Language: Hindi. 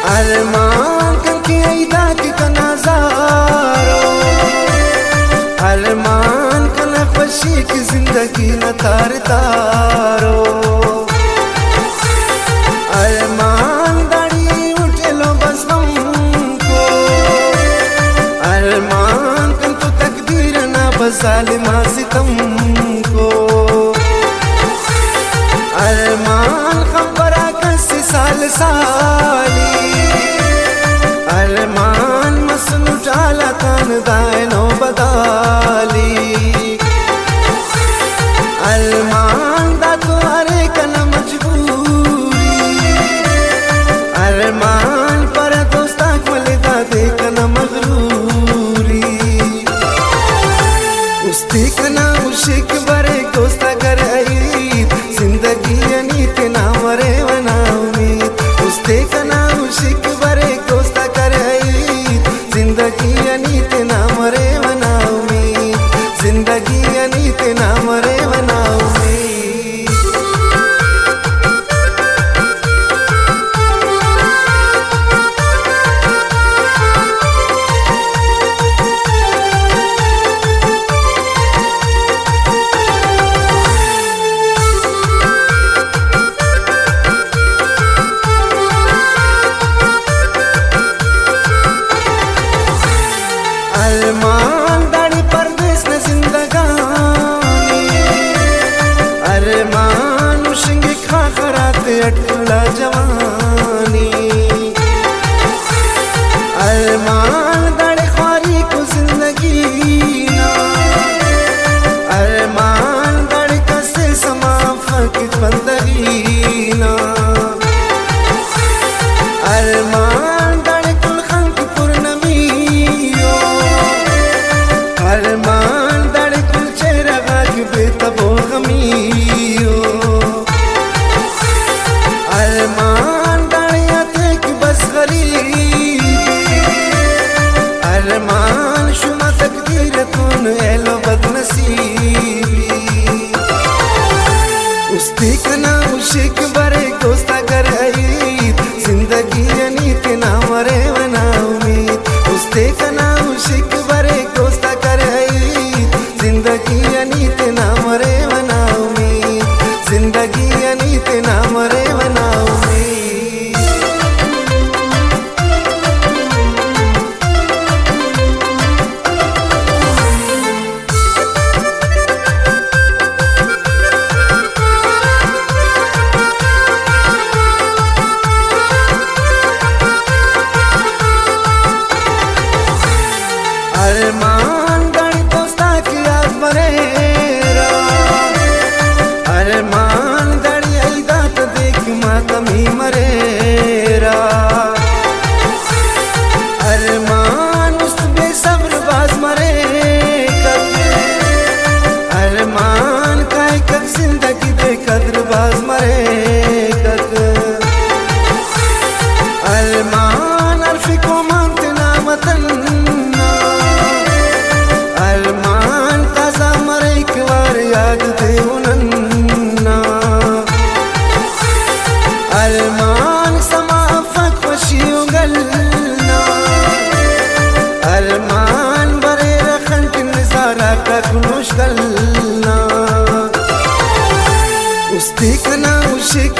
अरमान करके ऐदा की नजारो, अरमान कना खुशी की जिंदगी न तार तारो। अरमान दाढ़ी उठे लो बस हमको, अरमान कन तो तकदीर ना बजालिमा सितम को। अरमान खबरा कसी साल साली, अरमान मसन उठाला कान दायनो बदाली। अरमान दा तुम्हारे कना मजबूरी, अरमान पर दोस्ता मलिदा देखना मगरूरी। उस्ती कना उशिक बरे दोस्ता कर जिंदगी अनीत ना मरे वना उम्मीद। उस्ते कना उशिक बरे दोस्ता कर जिंदगी अनीत ना मरे वना उम्मीद। जिंदगी अनीत ना मरे वना उम्मीद। अरमान दाढ़ी परदेस न जिंदगानी, अरमान उशिंगे खा खराते अटला जवानी। अरमान दाढ़ी ख्वारी को जिंदगी ना, अरमान दाढ़ी कसे समा फकित बंदगी ना। अरमान दाढ़ी कुल खन की पूर्णमी, अरमान दाढ़ी कुल चेहरा की बेतबो गमियो। अरमान दाढ़िया थे कि बस गरीबी, अरमान शुमा तकदीर तून एलो बदनसीबी। उस्ती कना उशिक बरे दोस्ता कर जिंदगी अनीत ना मरे वना उम्मीद। उस्ते कना उशिक बरे दोस्ता कर जिंदगी अनीत ना मरे वना उम्मीद। जिंदगी अनीत ना मरे वना उम्मीद। अरमान दाढ़ी दोस्ता की याद मरेरा, अरमान दाढ़ी ऐदा तो देख मातमी मरेरा। अरमान उस बेसब्र बाज मरे कब, अरमान का एक जिंदगी बेकद्र बाज मरे कब। अरमान अल्फी को मानते ना मतन, अरमान ताजा मरे एक बार याद दे उनन्ना। अरमान समा खुशी उगलना, अरमान बरे रखन की नजारा का मुश्किल ना। उस्ती कना उशिक